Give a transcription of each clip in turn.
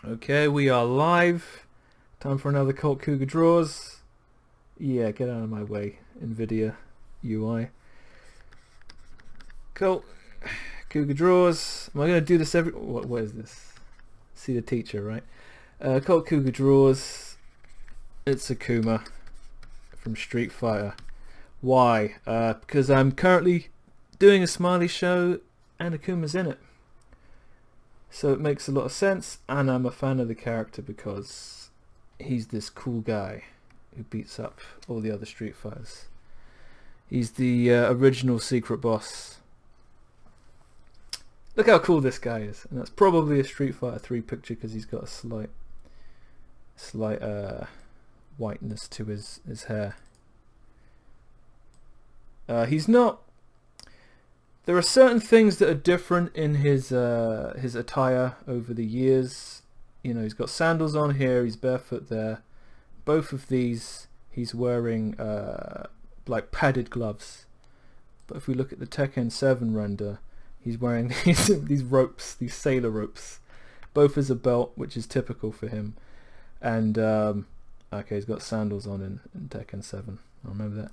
Okay, we are live. Time for another Colt Cougar Draws. Yeah, get out of my way, NVIDIA UI. Colt Cougar Draws. Am I going to do this every... What is this? See the teacher, right? Colt Cougar Draws. It's Akuma from Street Fighter. Why? Because I'm currently doing a Smiley show and Akuma's in it. So it makes a lot of sense, and I'm a fan of the character because he's this cool guy who beats up all the other Street Fighters. He's the original secret boss. Look how cool this guy is, and that's probably a Street Fighter 3 picture because he's got a slight whiteness to his hair. He's not... There are certain things that are different in his attire over the years. You know, he's got sandals on here, he's barefoot there. Both of these, he's wearing like padded gloves. But if we look at the Tekken 7 render, he's wearing these ropes, these sailor ropes. Both as a belt, which is typical for him. And, okay, he's got sandals on in Tekken 7. I remember that.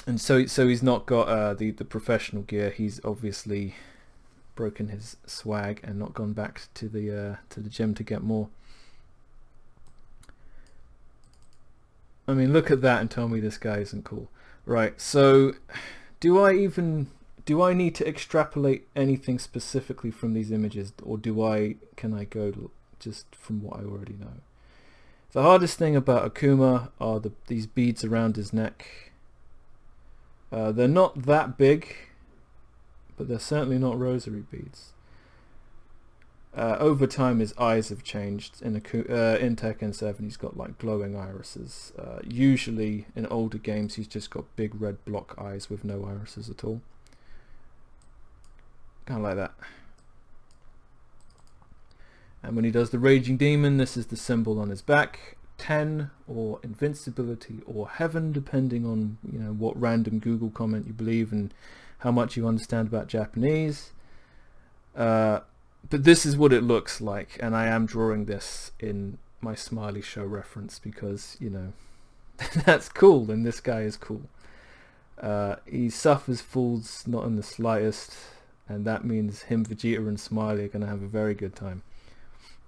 And so he's not got the professional gear. He's obviously broken his swag and not gone back to the gym to get more. I mean, look at that and tell me this guy isn't cool. Right, so do I need to extrapolate anything specifically from these images, or can I go just from what I already know? The hardest thing about Akuma are these beads around his neck. They're not that big, but they're certainly not rosary beads. Over time his eyes have changed. In Tekken 7 he's got like glowing irises. Usually in older games he's just got big red block eyes with no irises at all. Kind of like that. And when he does the Raging Demon, this is the symbol on his back. 10 or invincibility or heaven, depending on what random Google comment you believe and how much you understand about Japanese. But this is what it looks like, and I am drawing this in my Smiley show reference because that's cool, and this guy is cool. He suffers fools not in the slightest, and that means him, Vegeta and Smiley are going to have a very good time.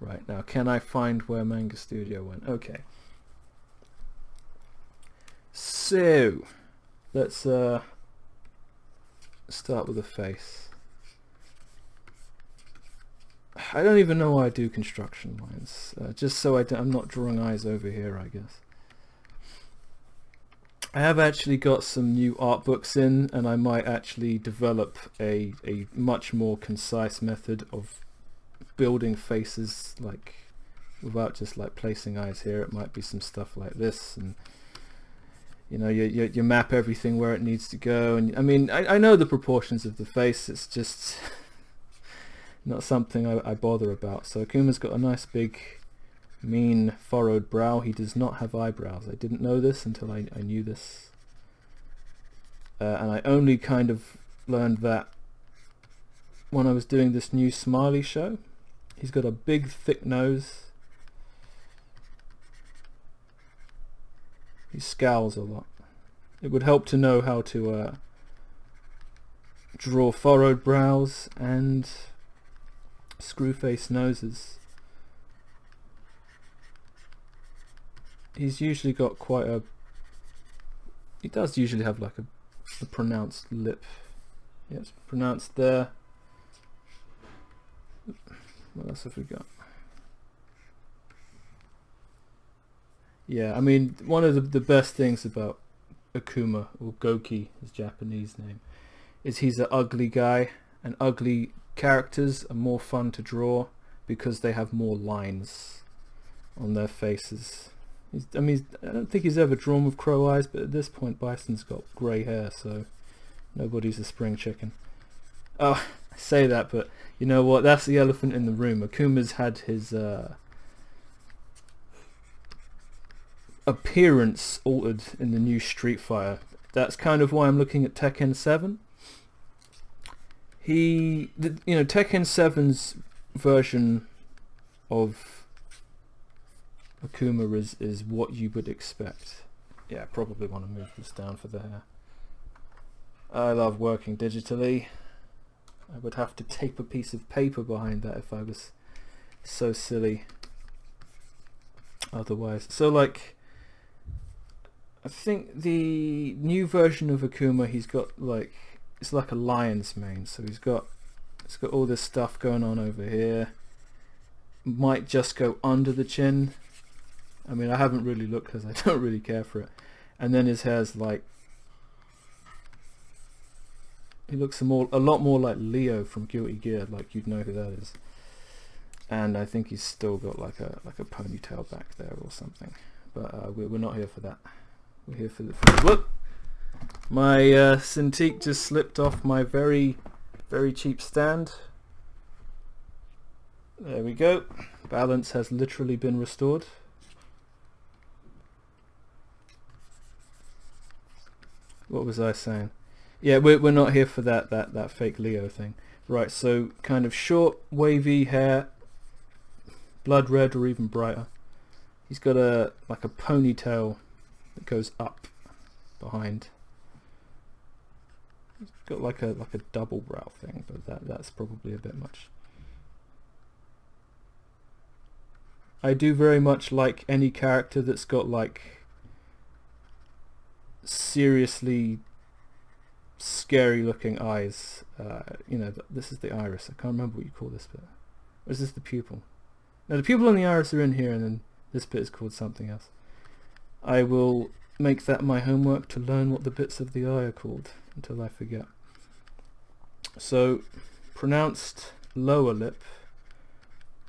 Right, now can I find where Manga Studio went? Okay. So let's start with the face. I don't even know why I do construction lines. Just so I'm not drawing eyes over here, I guess. I have actually got some new art books in, and I might actually develop a much more concise method of building faces, like without just like placing eyes here. It might be some stuff like this, and you map everything where it needs to go. And I mean, I know the proportions of the face, it's just not something I bother about. So Akuma's got a nice big mean furrowed brow. He does not have eyebrows. I didn't know this until I knew this, and I only kind of learned that when I was doing this new Smiley show. He's got a big thick nose. He scowls a lot. It would help to know how to draw furrowed brows and screw-faced noses. He's usually got he does usually have like a pronounced lip. Yeah, it's pronounced there. What else have we got? Yeah, I mean, one of the best things about Akuma, or Goki, his Japanese name, is he's an ugly guy, and ugly characters are more fun to draw because they have more lines on their faces. I don't think he's ever drawn with crow eyes, but at this point Bison's got grey hair, so nobody's a spring chicken. Oh, I say that, but you know what? That's the elephant in the room. Akuma's had his appearance altered in the new Street Fighter. That's kind of why I'm looking at Tekken 7. Tekken 7's version of Akuma is what you would expect. Yeah, I probably want to move this down for the hair. I love working digitally. I would have to tape a piece of paper behind that if I was so silly otherwise. So like, I think the new version of Akuma, he's got like, it's like a lion's mane, so it's got all this stuff going on over here. Might just go under the chin. I mean, I haven't really looked because I don't really care for it. And then his hair's like, he looks a lot more like Leo from Guilty Gear, like you'd know who that is. And I think he's still got like a ponytail back there or something. But we're not here for that. We're here for the whoop! My Cintiq just slipped off my very, very cheap stand. There we go. Balance has literally been restored. What was I saying? Yeah, we're not here for that fake Leo thing. Right, so kind of short, wavy hair, blood red or even brighter. He's got like a ponytail that goes up behind. He's got like a double brow thing, but that's probably a bit much. I do very much like any character that's got like seriously scary looking eyes. You know, this is the iris. I can't remember what you call this bit. Or is this the pupil? No, the pupil and the iris are in here, and then this bit is called something else. I will make that my homework to learn what the bits of the eye are called until I forget. So, pronounced lower lip.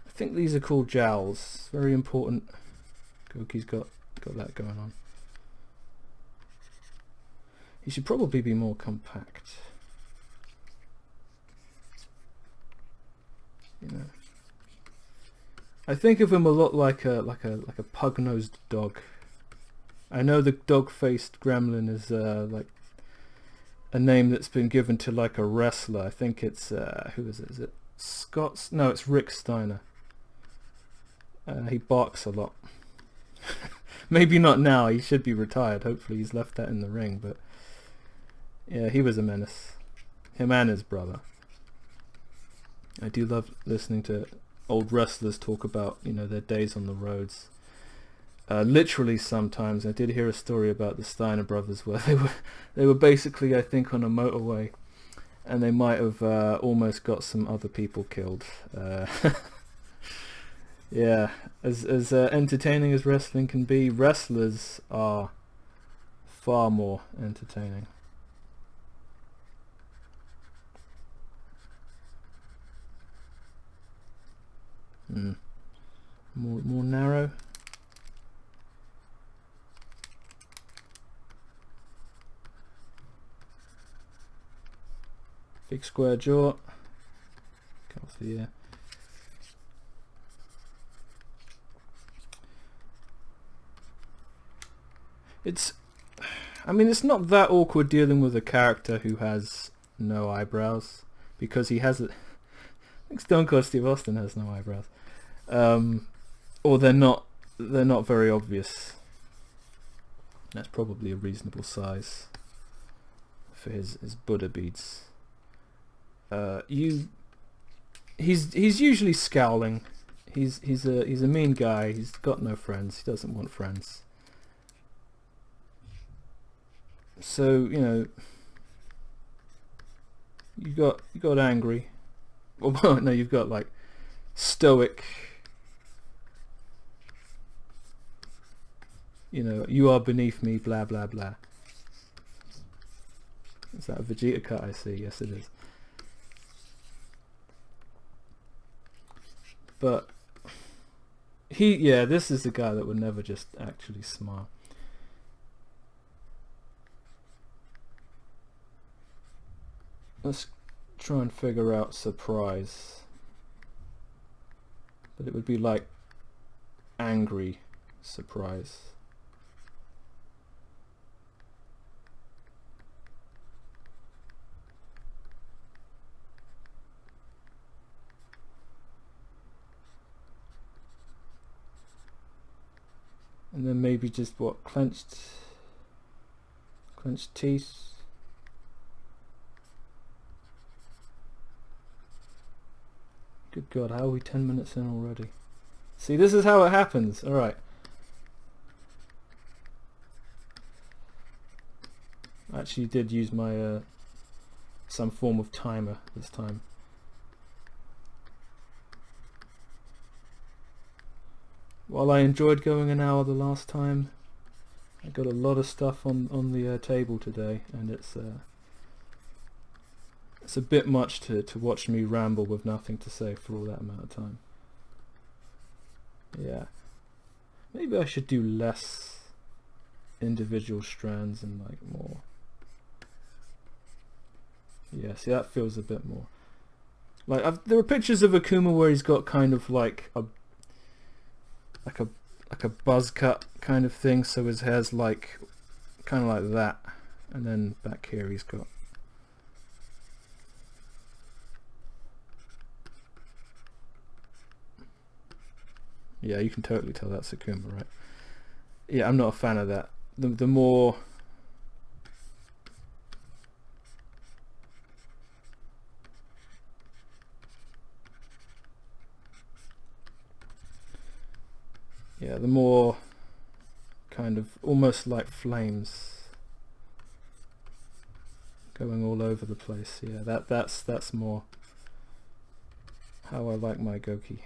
I think these are called jowls. Very important. Goki's got that going on. He should probably be more compact. You know, I think of him a lot like a pug-nosed dog. I know the dog-faced gremlin is like a name that's been given to like a wrestler. I think it's who is it? Is it Scott's? No, it's Rick Steiner. He barks a lot. Maybe not now. He should be retired. Hopefully, he's left that in the ring. But yeah, he was a menace. Him and his brother. I do love listening to old wrestlers talk about, you know, their days on the roads. Literally sometimes. I did hear a story about the Steiner brothers where they were basically, I think, on a motorway, and they might have almost got some other people killed. Yeah, as entertaining as wrestling can be, wrestlers are far more entertaining. More narrow. Big square jaw. Cut off the ear. I mean, it's not that awkward dealing with a character who has no eyebrows, because he has it. I think Stone Cold Steve Austin has no eyebrows, or they're not very obvious. That's probably a reasonable size for his Buddha beads. He's usually scowling. He's a mean guy. He's got no friends. He doesn't want friends. So, you know, you got angry. Well, no, you've got like stoic. You know, you are beneath me, blah blah blah. Is that a Vegeta cut I see? Yes, it is. But this is the guy that would never just actually smile. Let's try and figure out surprise. But it would be like angry surprise. And then maybe just what, clenched teeth. Good God, how are we 10 minutes in already? See, this is how it happens. Alright. I actually did use my some form of timer this time. While I enjoyed going an hour the last time, I got a lot of stuff on the table today, and it's a bit much to watch me ramble with nothing to say for all that amount of time. Yeah, maybe I should do less individual strands and like more. Yeah, see, that feels a bit more like there are pictures of Akuma where he's got kind of like a buzz cut kind of thing, so his hair's like kind of like that, and then back here he's got yeah, you can totally tell that's Akuma, right? Yeah, I'm not a fan of that. The more yeah, the more kind of almost like flames going all over the place. Yeah, that's more how I like my Goki.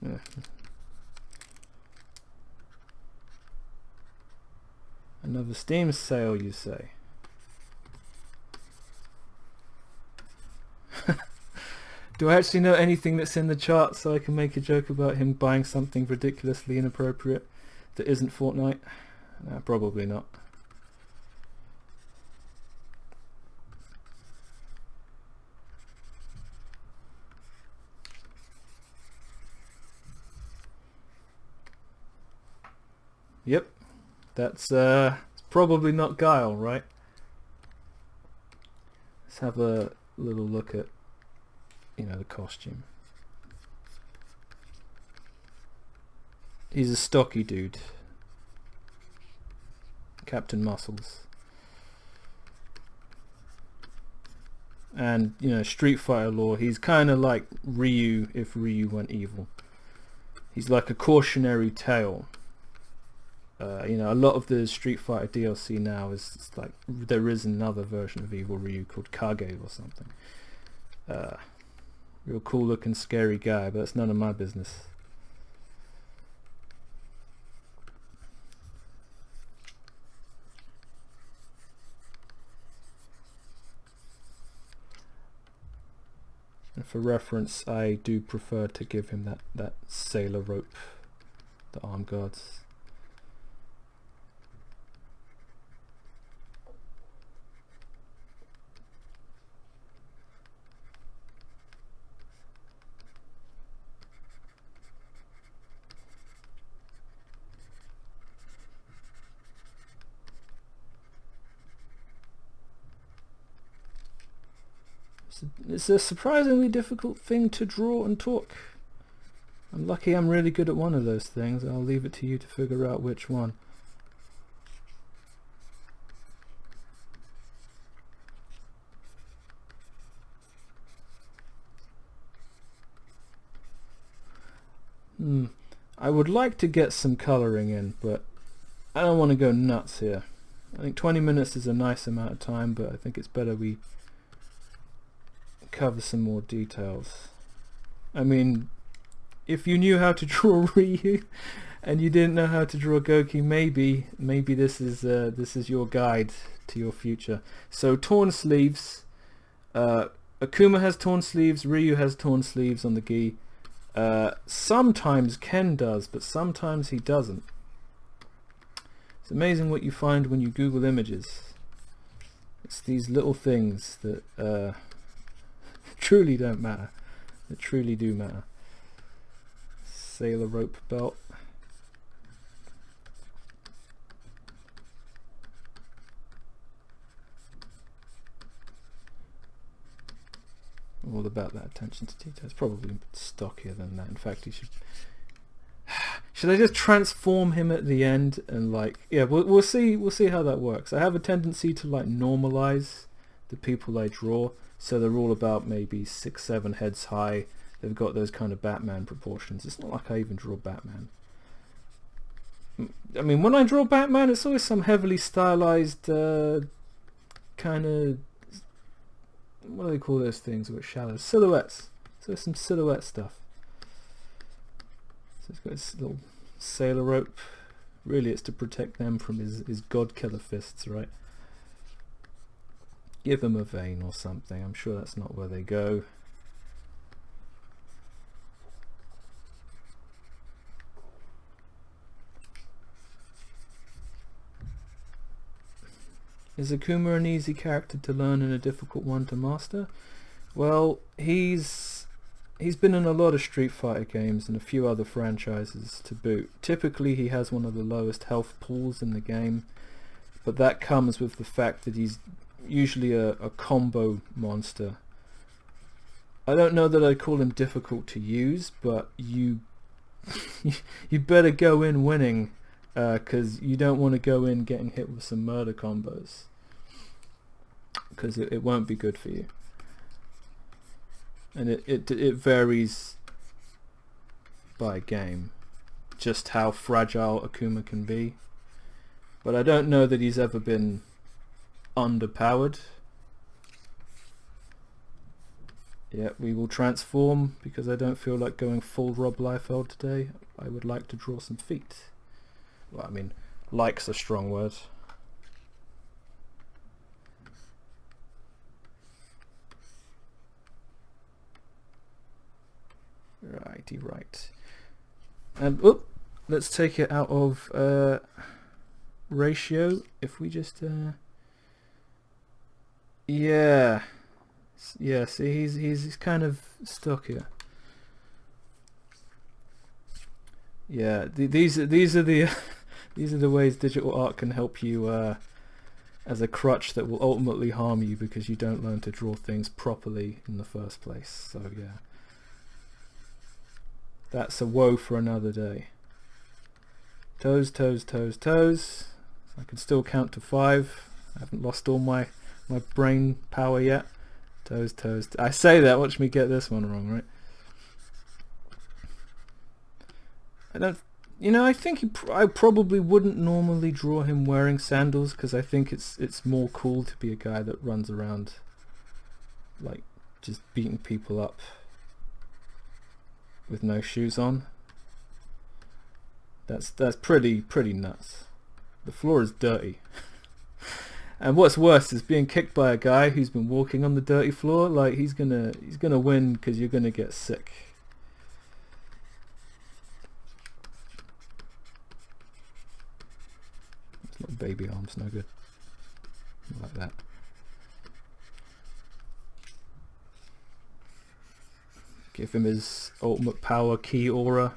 Yeah. Another Steam sale, you say? Do I actually know anything that's in the chart so I can make a joke about him buying something ridiculously inappropriate that isn't Fortnite? No, probably not. Yep, that's probably not Guile, right? Let's have a little look at, you know, the costume. He's a stocky dude. Captain Muscles. And, you know, Street Fighter lore, he's kind of like Ryu if Ryu went evil. He's like a cautionary tale. You know, a lot of the Street Fighter DLC now is like, there is another version of evil Ryu called Kage or something. Real cool looking scary guy, but it's none of my business. And for reference, I do prefer to give him that sailor rope, the arm guards. It's a surprisingly difficult thing to draw and talk. I'm lucky I'm really good at one of those things. I'll leave it to you to figure out which one. I would like to get some colouring in, but I don't want to go nuts here. I think 20 minutes is a nice amount of time, but I think it's better we cover some more details. I mean, if you knew how to draw Ryu and you didn't know how to draw Goki, maybe this is your guide to your future. So torn sleeves. Akuma has torn sleeves. Ryu has torn sleeves on the gi. Sometimes Ken does, but sometimes he doesn't. It's amazing what you find when you Google images. It's these little things that truly don't matter. That truly do matter. Sailor rope belt. all about that attention to detail. It's probably stockier than that. In fact, he should... Should I just transform him at the end and like... Yeah, we'll see how that works. I have a tendency to like normalize the people I draw, so they're all about maybe 6-7 heads high. They've got those kind of Batman proportions. It's not like I even draw Batman. I mean, when I draw Batman, it's always some heavily stylized kind of... What do they call those things with shadows? Silhouettes. So there's some silhouette stuff. So it's got this little sailor rope. Really, it's to protect them from his god killer fists, right? Give him a vein or something. I'm sure that's not where they go. Is Akuma an easy character to learn and a difficult one to master? Well, he's been in a lot of Street Fighter games and a few other franchises to boot. Typically he has one of the lowest health pools in the game, but that comes with the fact that he's usually a combo monster. I don't know that I'd call him difficult to use, but you better go in winning, because you don't want to go in getting hit with some murder combos, because it won't be good for you. And it varies by game just how fragile Akuma can be, but I don't know that he's ever been underpowered. Yeah, we will transform because I don't feel like going full Rob Liefeld today. I would like to draw some feet. Well, I mean, like's a strong word. Righty right. And let's take it out of ratio. If we just yeah, see, he's kind of stuck here. Yeah, these are the these are the ways digital art can help you as a crutch that will ultimately harm you because you don't learn to draw things properly in the first place. So yeah, that's a woe for another day. Toes, toes, toes, toes. I can still count to 5. I haven't lost all my brain power yet. Toes, toes. I say that, watch me get this one wrong, right? I don't... You know, I think I probably wouldn't normally draw him wearing sandals because I think it's more cool to be a guy that runs around like just beating people up with no shoes on. That's pretty nuts. The floor is dirty. And what's worse is being kicked by a guy who's been walking on the dirty floor. Like he's gonna win because you're gonna get sick. Those little baby arms, no good. Like that. Give him his ultimate power key aura.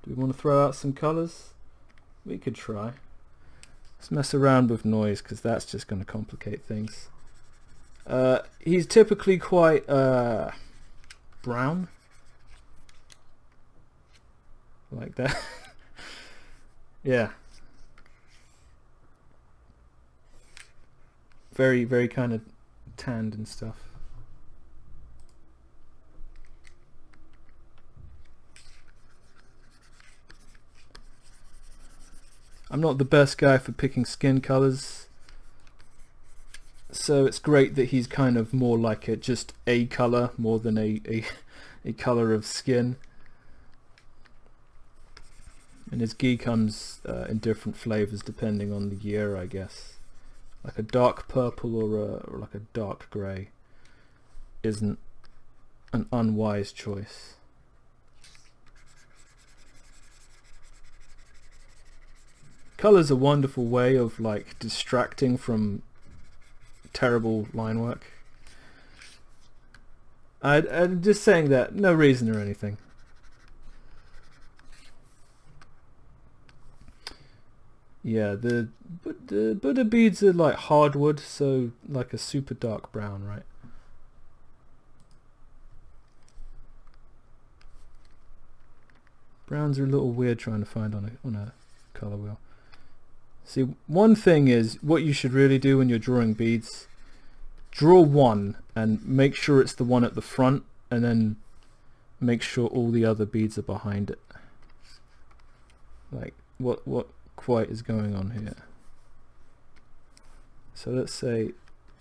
Do we want to throw out some colours? We could try. Let's mess around with noise because that's just going to complicate things. He's typically quite brown. Like that. Yeah. Very, very kind of tanned and stuff. I'm not the best guy for picking skin colors, so it's great that he's kind of more like just a color more than a color of skin. And his gi comes in different flavors depending on the year, I guess. Like a dark purple or like a dark grey isn't an unwise choice. Colour's a wonderful way of like distracting from terrible line work. I'm just saying that, no reason or anything. Yeah, the Buddha beads are like hardwood, so like a super dark brown, right? Browns are a little weird trying to find on a color wheel. See, one thing is what you should really do when you're drawing beads. Draw one and make sure it's the one at the front, and then make sure all the other beads are behind it. Like what quite is going on here? So let's say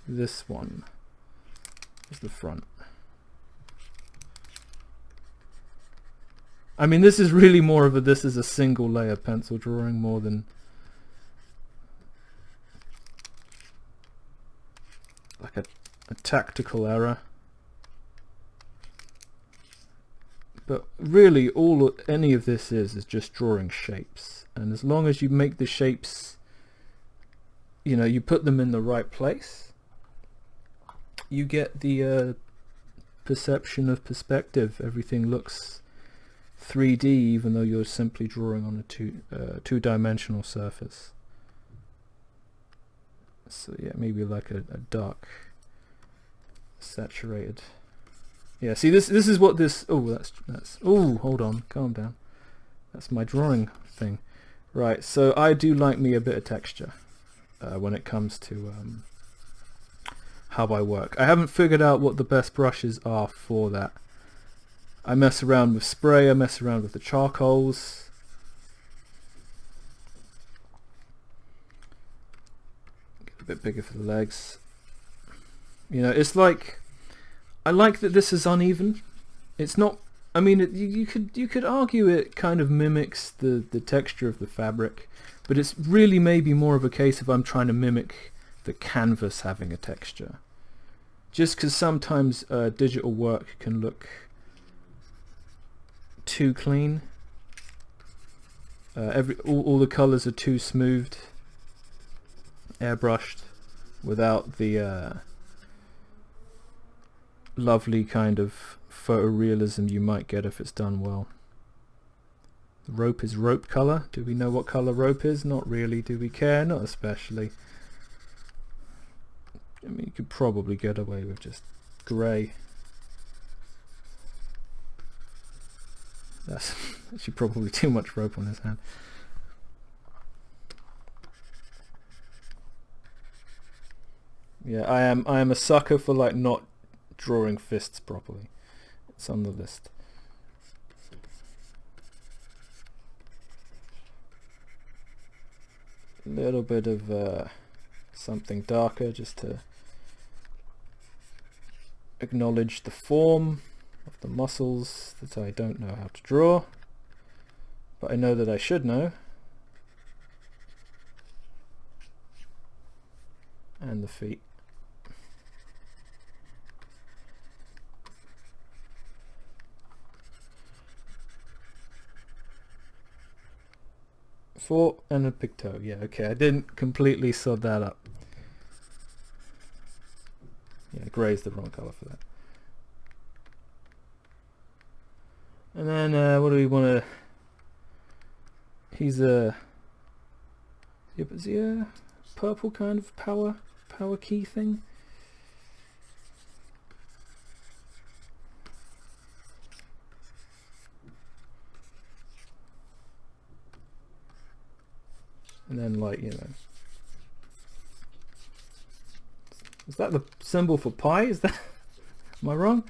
this one is the front. I mean, this is really more of this is a single layer pencil drawing more than like a tactical error. But really any of this is just drawing shapes, and as long as you make the shapes, you know, you put them in the right place, you get the perception of perspective. Everything looks 3D even though you're simply drawing on a two-dimensional surface. So yeah, maybe like a dark saturated. Yeah, see this is what this, that's hold on, calm down. That's my drawing thing. Right, so I do like me a bit of texture when it comes to how I work. I haven't figured out what the best brushes are for that. I mess around with spray, I mess around with the charcoals. Get a bit bigger for the legs. You know, it's like, I like that this is uneven. It's not, I mean, you could argue it kind of mimics the texture of the fabric, but it's really maybe more of a case of I'm trying to mimic the canvas having a texture. Just because sometimes digital work can look too clean. All the colors are too smoothed, airbrushed, without the lovely kind of photorealism you might get if it's done well. Rope is rope color. Do we know what color rope is? Not really. Do we care? Not especially. I mean, you could probably get away with just grey. That's actually probably too much rope on his hand. Yeah, I am a sucker for like not drawing fists properly. It's on the list. A little bit of something darker just to acknowledge the form of the muscles that I don't know how to draw, but I know that I should know. And the feet. Foot and a big toe. Yeah, okay, I didn't completely sod that up. Yeah, grey is the wrong colour for that. And then what do we want to... He's a... Is he a purple kind of power key thing? And then, like, you know, is that the symbol for pi? Is that, am I wrong?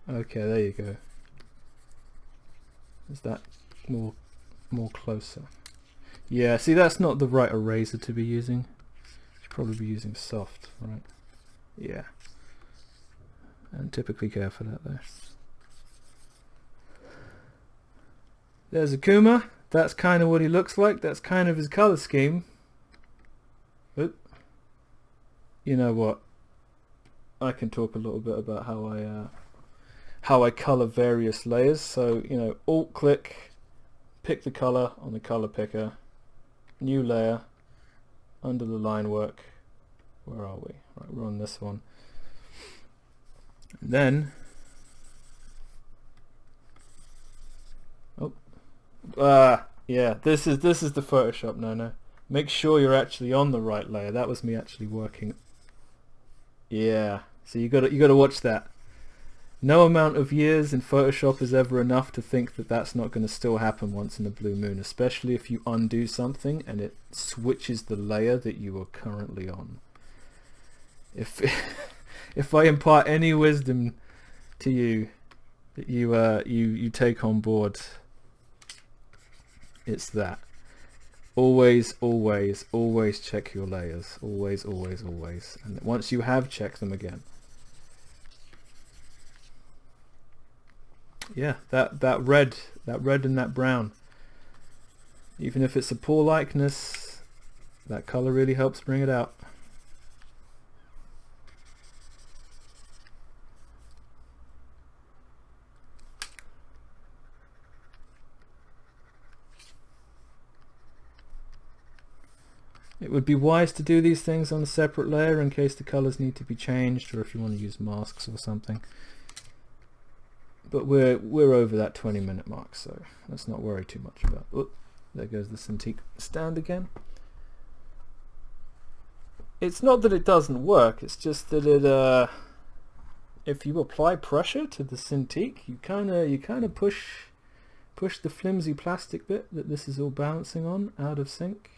Okay, there you go. Is that more closer? Yeah, see, that's not the right eraser to be using. Should probably be using soft, right? Yeah. And typically care for that there. There's Akuma. That's kind of what he looks like. That's kind of his color scheme. Oop. You know what? I can talk a little bit about how I color various layers. So, you know, alt click, pick the color on the color picker, new layer, under the line work. Where are we? Right, we're on this one. And then, yeah, this is the Photoshop. No. Make sure you're actually on the right layer. That was me actually working. Yeah, so you gotta watch that. No amount of years in Photoshop is ever enough to think that that's not going to still happen once in a blue moon, especially if you undo something and it switches the layer that you are currently on. If if I impart any wisdom to you that you take on board, it's that. Always check your layers. Always. And once you have, check them again. Yeah, that red and that brown. Even if it's a poor likeness, that color really helps bring it out. It would be wise to do these things on a separate layer in case the colors need to be changed, or if you want to use masks or something. But we're over that 20-minute mark, so let's not worry too much about. Oh, there goes the Cintiq stand again. It's not that it doesn't work, it's just that it if you apply pressure to the Cintiq, you kind of push the flimsy plastic bit that this is all balancing on out of sync.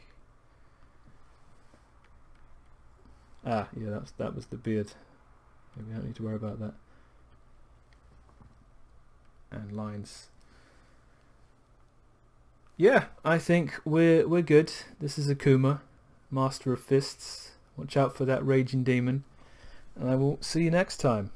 Ah, yeah, that was the beard. Maybe I don't need to worry about that. And lines. Yeah, I think we're good. This is Akuma, Master of Fists. Watch out for that raging demon, and I will see you next time.